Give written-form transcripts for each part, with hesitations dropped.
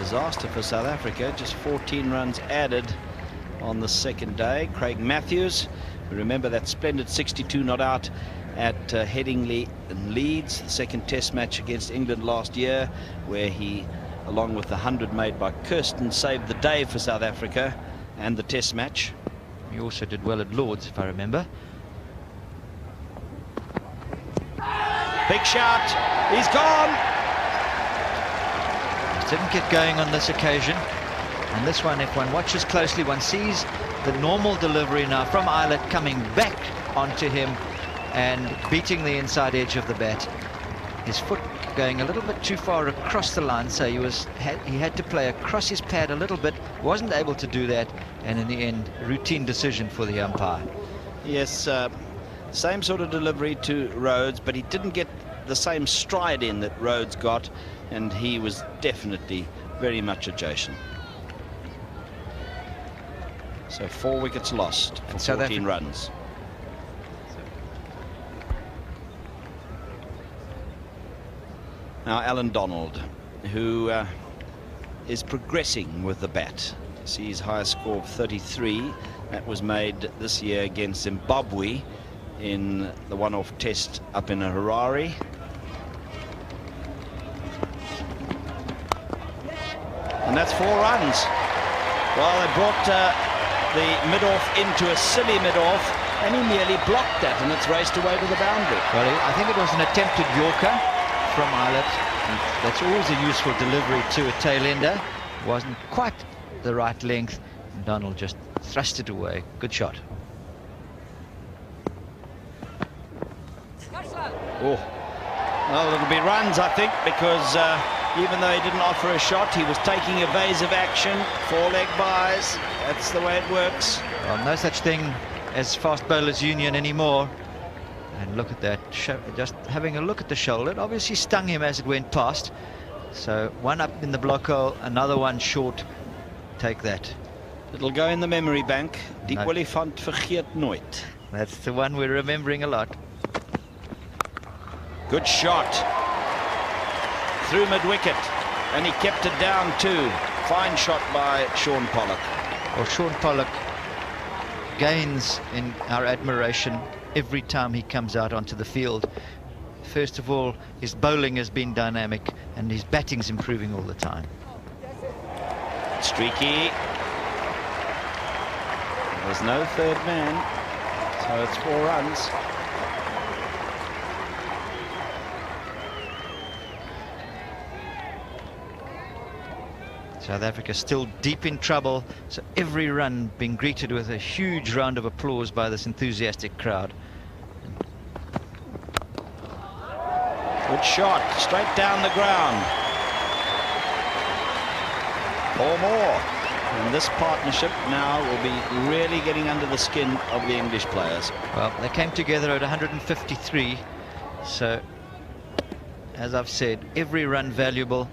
disaster for South Africa. Just 14 runs added on the second day. Craig Matthews, remember that splendid 62 not out at Headingley in Leeds, the second test match against England last year, where he, along with the 100 made by Kirsten, saved the day for South Africa and the test match. He also did well at Lords, if I remember. Big shot, he's gone. Didn't get going on this occasion. And this one, if one watches closely, one sees the normal delivery now from Eilert coming back onto him and beating the inside edge of the bat. His foot going a little bit too far across the line, so he had to play across his pad a little bit, wasn't able to do that, and in the end, routine decision for the umpire. Yes, same sort of delivery to Rhodes, but he didn't get the same stride in that Rhodes got, and he was definitely very much adjacent. So 4 wickets lost and 14 runs. Now Alan Donald, who is progressing with the bat. You see his highest score of 33. That was made this year against Zimbabwe in the one-off test up in Harare. And that's 4 runs. Well, they brought the mid-off into a silly mid-off, and he merely blocked that, and it's raced away to the boundary. Well, I think it was an attempted Yorker from Eilert. That's always a useful delivery to a tail-ender. Wasn't quite the right length. Donald just thrust it away. Good shot. Oh, well, it'll be runs, I think, because even though he didn't offer a shot, he was taking evasive action, 4-leg buys. That's the way it works. Well, no such thing as fast bowlers union anymore. And look at that, just having a look at the shoulder. It obviously stung him as it went past. So one up in the block hole, another one short. Take that. It'll go in the memory bank. Die olifant vergeet nooit. That's the one we're remembering a lot. Good shot. Through mid-wicket. And he kept it down too. Fine shot by Sean Pollock. Well, Sean Pollock gains in our admiration every time he comes out onto the field. First of all, his bowling has been dynamic and his batting's improving all the time. Streaky. There's no third man, so it's 4 runs. South Africa still deep in trouble, so every run being greeted with a huge round of applause by this enthusiastic crowd. Good shot, straight down the ground. 4 more. And this partnership now will be really getting under the skin of the English players. Well, they came together at 153, so as I've said, every run valuable.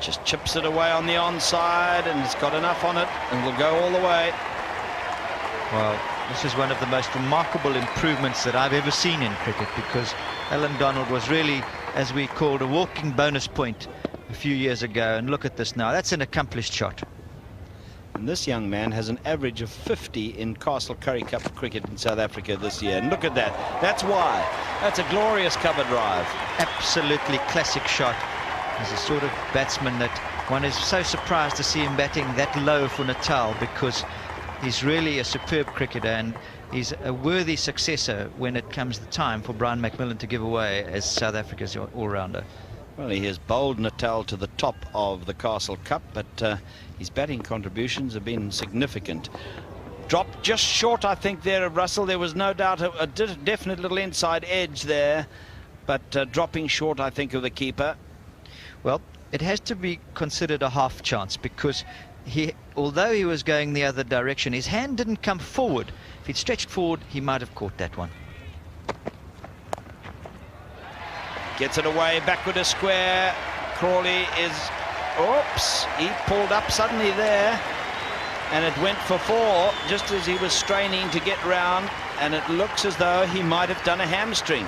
Just chips it away on the onside, and it's got enough on it and will go all the way. Well, this is one of the most remarkable improvements that I've ever seen in cricket, because Alan Donald was really, as we called, a walking bonus point a few years ago, and look at this now. That's an accomplished shot. And this young man has an average of 50 in Castle Curry Cup cricket in South Africa this year, and look at that. That's why. That's a glorious cover drive. Absolutely classic shot. He's a sort of batsman that one is so surprised to see him batting that low for Natal, because he's really a superb cricketer and he's a worthy successor when it comes the time for Brian McMillan to give away as South Africa's all-rounder. Well, he has bowled Natal to the top of the Castle Cup, but his batting contributions have been significant. Dropped just short, I think, there of Russell. There was no doubt a definite little inside edge there, but dropping short, I think, of the keeper. Well, it has to be considered a half chance, because although he was going the other direction, his hand didn't come forward. If he'd stretched forward, he might have caught that one. Gets it away, backward a square. Crawley is, oops, he pulled up suddenly there. and it went for 4 just as he was straining to get round, and it looks as though he might have done a hamstring.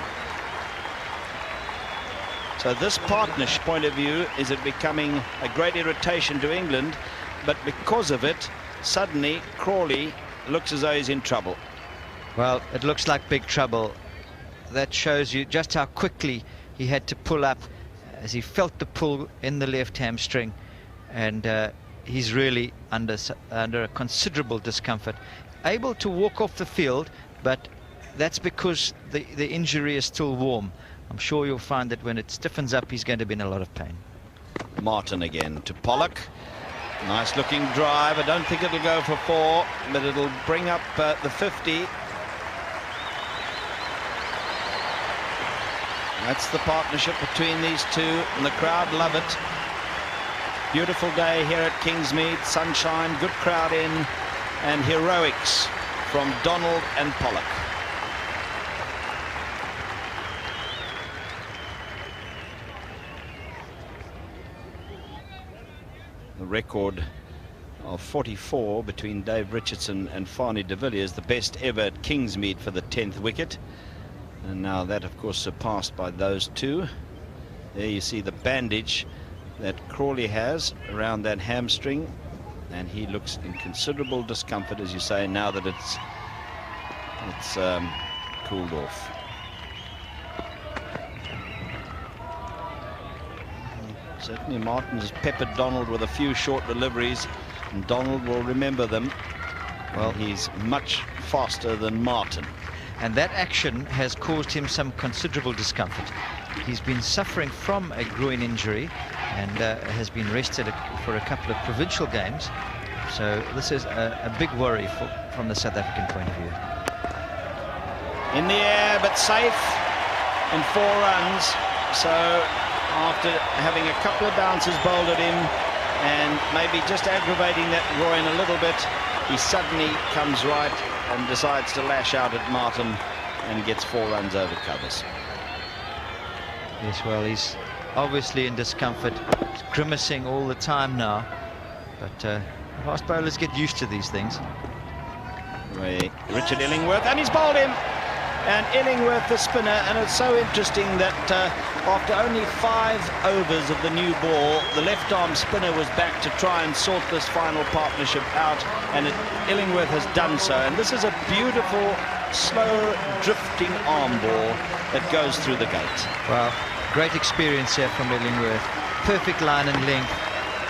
So this partnership point of view, is it becoming a great irritation to England, but because of it, suddenly Crawley looks as though he's in trouble. Well, it looks like big trouble. That shows you just how quickly he had to pull up as he felt the pull in the left hamstring, and he's really under a considerable discomfort. Able to walk off the field, but that's because the injury is still warm. I'm sure you'll find that when it stiffens up, he's going to be in a lot of pain. Martin again to Pollock. Nice looking drive. I don't think it'll go for 4, but it'll bring up the 50. That's the partnership between these two, and the crowd love it. Beautiful day here at Kingsmead, sunshine, good crowd in, and heroics from Donald and Pollock. The record of 44 between Dave Richardson and Fanie de Villiers, the best ever at Kingsmead for the 10th wicket. And now that, of course, surpassed by those two. There you see the bandage that Crawley has around that hamstring, and he looks in considerable discomfort, as you say, now that it's cooled off. Certainly Martin has peppered Donald with a few short deliveries, and Donald will remember them. Well, he's much faster than Martin. And that action has caused him some considerable discomfort. He's been suffering from a groin injury and has been rested for a couple of provincial games. So this is a big worry from the South African point of view. In the air, but safe, and 4 runs. So after having a couple of bounces bowled at him and maybe just aggravating that groin a little bit, he suddenly comes right and decides to lash out at Martin and gets 4 runs over covers. Yes, well, he's obviously in discomfort. He's grimacing all the time now, but fast bowlers get used to these things. Richard Illingworth, and he's bowled him. And Illingworth, the spinner, and it's so interesting that after only 5 overs of the new ball, the left-arm spinner was back to try and sort this final partnership out, and Illingworth has done so. And this is a beautiful, slow, drifting arm ball that goes through the gate. Well, great experience here from Illingworth. Perfect line and length,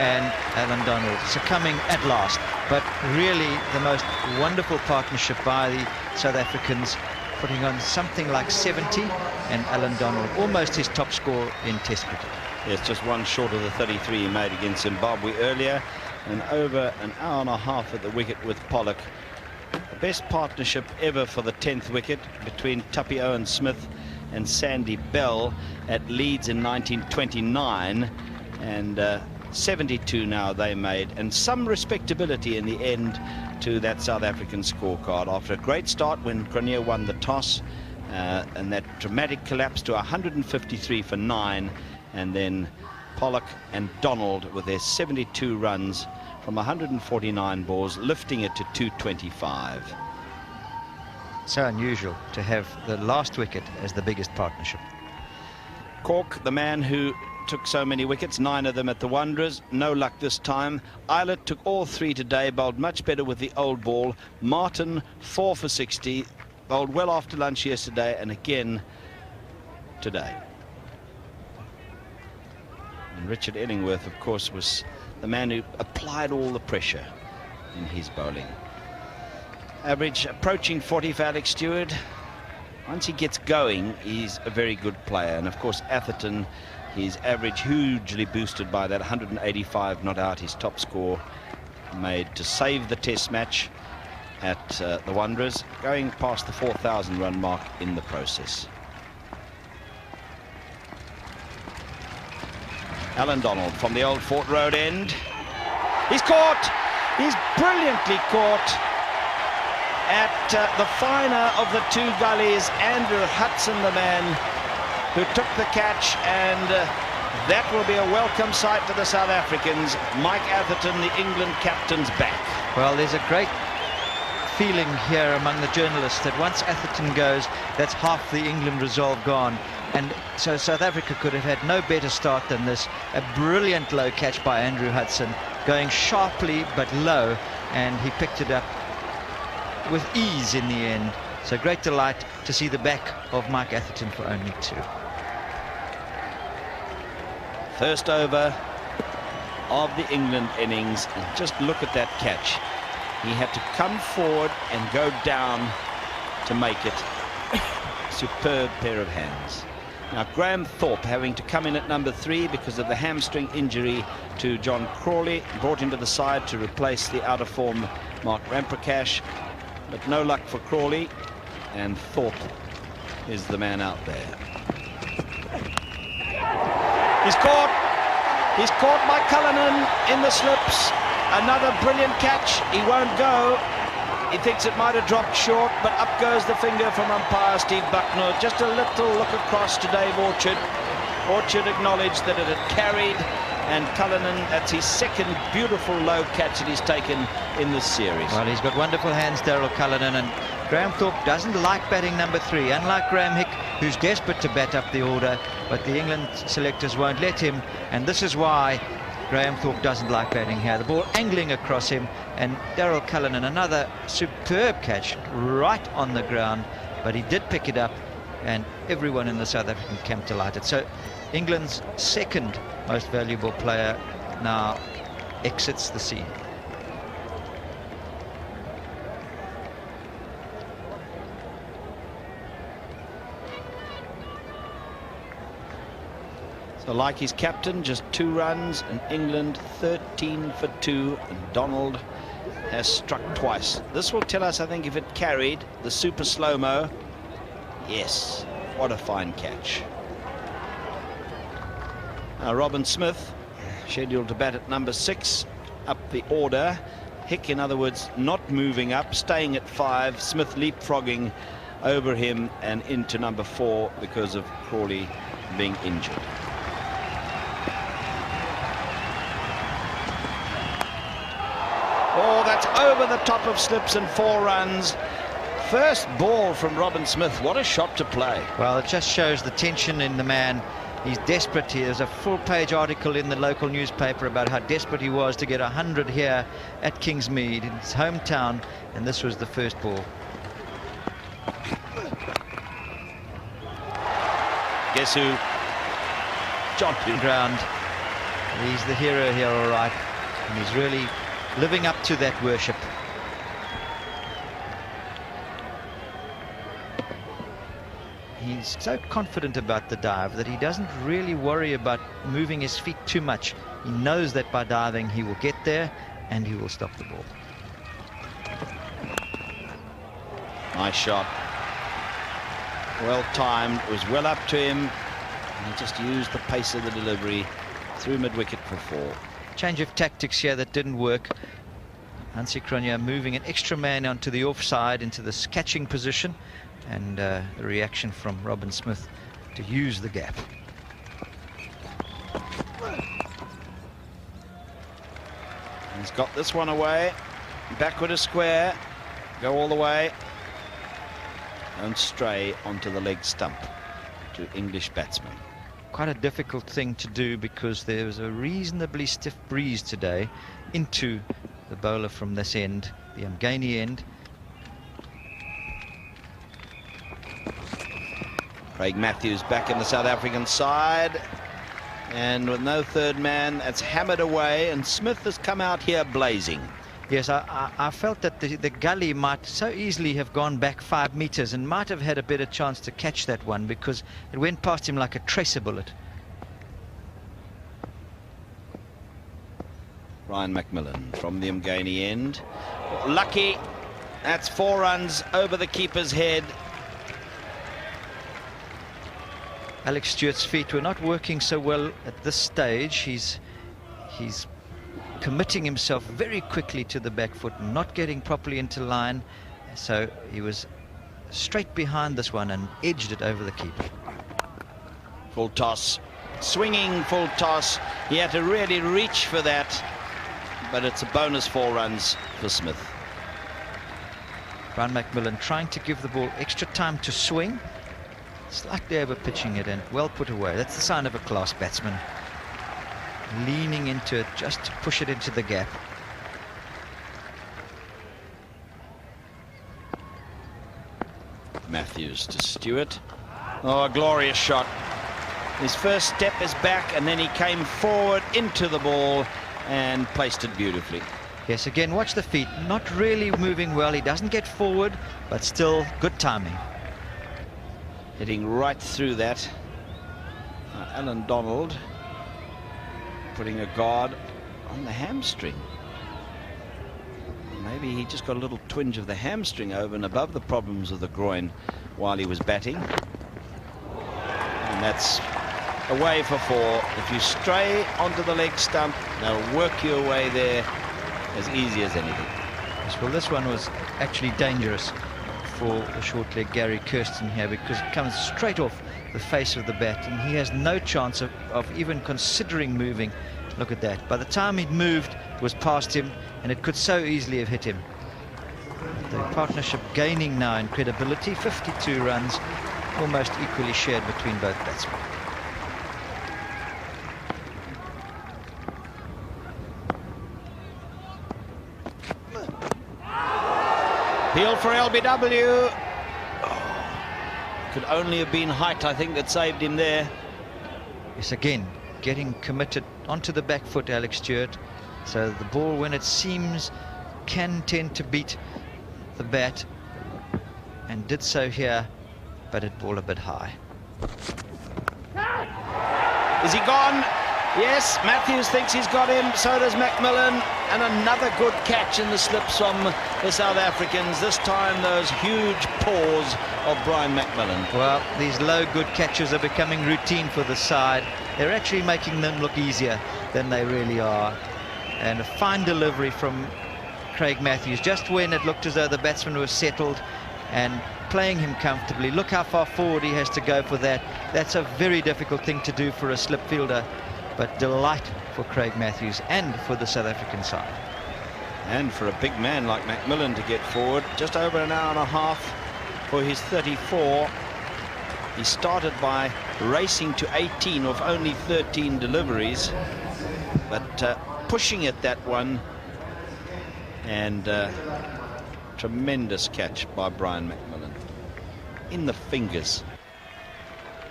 and Alan Donald succumbing at last. But really the most wonderful partnership by the South Africans, putting on something like 70, and Alan Donald almost his top score in Test cricket. Yes, just 1 short of the 33 he made against Zimbabwe earlier, and over an hour and a half at the wicket with Pollock. The best partnership ever for the 10th wicket between Tuppy Owen-Smith and Sandy Bell at Leeds in 1929, and 72 now they made, and some respectability in the end to that South African scorecard after a great start when Cronje won the toss, and that dramatic collapse to 153 for 9, and then Pollock and Donald with their 72 runs from 149 balls, lifting it to 225. So unusual to have the last wicket as the biggest partnership. Cork, the man who took so many wickets, 9 of them at the Wanderers, no luck this time. Eilert took all 3 today, bowled much better with the old ball. Martin 4 for 60, bowled well after lunch yesterday and again today. And Richard Illingworth, of course, was the man who applied all the pressure in his bowling. Average approaching 40 for Alex Stewart. Once he gets going, he's a very good player. And of course, Atherton, his average hugely boosted by that 185 not out, his top score made to save the test match at the Wanderers, going past the 4,000 run mark in the process. Alan Donald from the old Fort Road end. He's caught! He's brilliantly caught at the finer of the 2 gullies. Andrew Hudson, the man who took the catch and that will be a welcome sight to the South Africans. Mike Atherton, the England captain's back. Well, there's a great feeling here among the journalists that once Atherton goes, that's half the England resolve gone. And so South Africa could have had no better start than this. A brilliant low catch by Andrew Hudson, going sharply but low, and he picked it up with ease in the end. So great delight to see the back of Mike Atherton for only 2. First over of the England innings, and just look at that catch. He had to come forward and go down to make it. Superb pair of hands. Now Graham Thorpe having to come in at number 3 because of the hamstring injury to John Crawley, brought him to the side to replace the out of form Mark Ramprakash, but no luck for Crawley, and Thorpe is the man out there. He's caught by Cullinan in the slips. Another brilliant catch. He won't go. He thinks it might have dropped short, but up goes the finger from umpire Steve Bucknor. Just a little look across to Dave Orchard. Orchard acknowledged that it had carried, and Cullinan, that's his second beautiful low catch that he's taken in this series. Well, he's got wonderful hands, Daryl Cullinan, and Graham Thorpe doesn't like batting number 3, unlike Graham Hick, who's desperate to bat up the order, but the England selectors won't let him, and this is why Graham Thorpe doesn't like batting here. The ball angling across him, and Daryl Cullinan, another superb catch right on the ground, but he did pick it up, and everyone in the South African camp delighted. So England's second most valuable player now exits the scene. So like his captain, just 2 runs, and England 13 for 2, and Donald has struck twice. This will tell us, I think, if it carried the super slow-mo. Yes, what a fine catch. Now Robin Smith scheduled to bat at number 6 up the order. Hick, in other words, not moving up, staying at 5. Smith leapfrogging over him and into number 4 because of Crawley being injured. Oh, that's over the top of slips and 4 runs. First ball from Robin Smith. What a shot to play. Well, it just shows the tension in the man. He's desperate here. There's a full-page article in the local newspaper about how desperate he was to get 100 here at Kingsmead, in his hometown, and this was the first ball. Guess who? John Ground. He's the hero here, all right. And he's really living up to that worship. He's so confident about the dive that he doesn't really worry about moving his feet too much. He knows that by diving he will get there and he will stop the ball. Nice shot. Well timed. It was well up to him. And he just used the pace of the delivery through mid-wicket for 4. Change of tactics here that didn't work. Hansi Cronje moving an extra man onto the offside into this catching position, and the reaction from Robin Smith to use the gap. He's got this one away. Backward a square. Go all the way. Don't stray onto the leg stump to English batsmen. Quite a difficult thing to do because there was a reasonably stiff breeze today into the bowler from this end, the Umgani end. Craig Matthews back in the South African side, and with no third man, that's hammered away, and Smith has come out here blazing. Yes, I felt that the gully might so easily have gone back 5 meters and might have had a better chance to catch that one because it went past him like a tracer bullet. Ryan McMillan from the Umgani end. Lucky. That's 4 runs over the keeper's head. Alex Stewart's feet were not working so well at this stage. He's committing himself very quickly to the back foot, not getting properly into line. So he was straight behind this one and edged it over the keeper. Full toss. swinging full toss. He had to really reach for that, but it's a bonus 4 runs for Smith. Brian McMillan trying to give the ball extra time to swing, slightly over pitching it, and well put away. That's the sign of a class batsman, leaning into it just to push it into the gap. Matthews to Stewart. Oh, a glorious shot. His first step is back, and then he came forward into the ball and placed it beautifully. Yes, again, watch the feet. Not really moving well. He doesn't get forward, but still good timing. Hitting right through that. Alan Donald putting a guard on the hamstring. Maybe he just got a little twinge of the hamstring over and above the problems of the groin while he was batting. And that's away for 4. If you stray onto the leg stump, they'll work you away there as easy as anything. Yes, well, this one was actually dangerous for the short leg Gary Kirsten here, because it comes straight off the face of the bat and he has no chance of even considering moving. Look at that. By the time he'd moved, it was past him, and it could so easily have hit him. The partnership gaining now in credibility. 52 runs, almost equally shared between both batsmen. Appeal for LBW. Oh, could only have been height, I think, that saved him there. Yes, again, getting committed onto the back foot, Alex Stewart. So the ball, when it seems, can tend to beat the bat, and did so here, but it ball a bit high. Is he gone? Yes, Matthews thinks he's got him, so does McMillan, and another good catch in the slips from the South Africans, this time those huge paws of Brian McMillan. Well, these low good catches are becoming routine for the side. They're actually making them look easier than they really are. And a fine delivery from Craig Matthews, just when it looked as though the batsman was settled and playing him comfortably. Look how far forward he has to go for that. That's a very difficult thing to do for a slip fielder, but delight for Craig Matthews and for the South African side. And for a big man like McMillan to get forward, just over an hour and a half for his 34. He started by racing to 18 off only 13 deliveries, but pushing at that one, and tremendous catch by Brian McMillan in the fingers.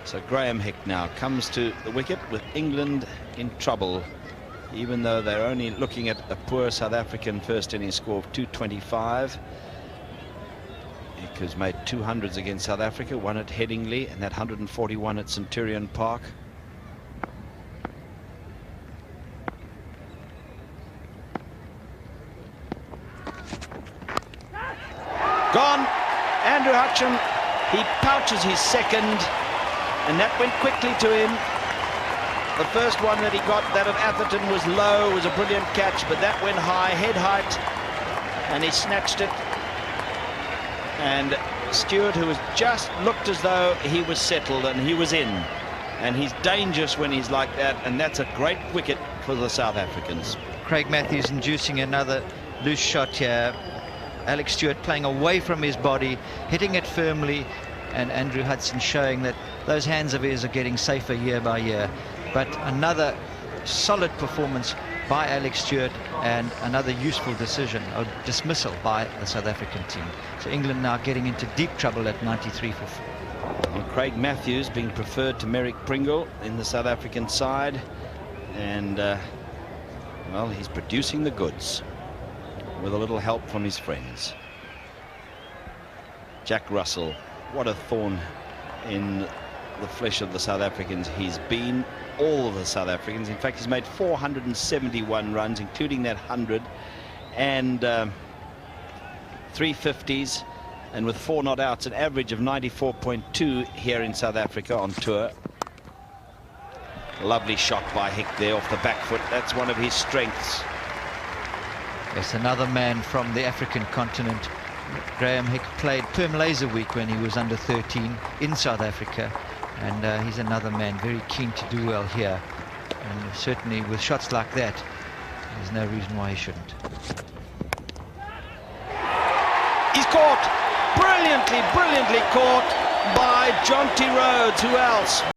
So Graham Hick now comes to the wicket with England in trouble, even though they're only looking at a poor South African first innings score of 225. Hick has made 200s against South Africa, one at Headingley and that 141 at Centurion Park. Gone. Andrew Hutchin, he pouches his second, and that went quickly to him. The first one that he got, that of Atherton, was low, was a brilliant catch, but that went high, head height, and he snatched it. And Stewart, who has just looked as though he was settled, and he was in. And he's dangerous when he's like that, and that's a great wicket for the South Africans. Craig Matthews inducing another loose shot here. Alex Stewart playing away from his body, hitting it firmly, and Andrew Hudson showing that those hands of his are getting safer year by year. But another solid performance by Alex Stewart, and another useful decision or dismissal by the South African team. So England now getting into deep trouble at 93 for 4. Well, Craig Matthews being preferred to Merrick Pringle in the South African side, and well, he's producing the goods with a little help from his friends. Jack Russell, what a thorn in the flesh of the South Africans he's been. All of the South Africans, in fact, he's made 471 runs, including that 100 and 350s, and with 4 not outs, an average of 94.2 here in South Africa on tour. Lovely shot by Hick there off the back foot. That's one of his strengths. Yes, another man from the African continent. Graham Hick played Perm Laser Week when he was under 13 in South Africa, And he's another man very keen to do well here. And certainly with shots like that, there's no reason why he shouldn't. He's caught! Brilliantly, brilliantly caught by Jonty Rhodes. Who else?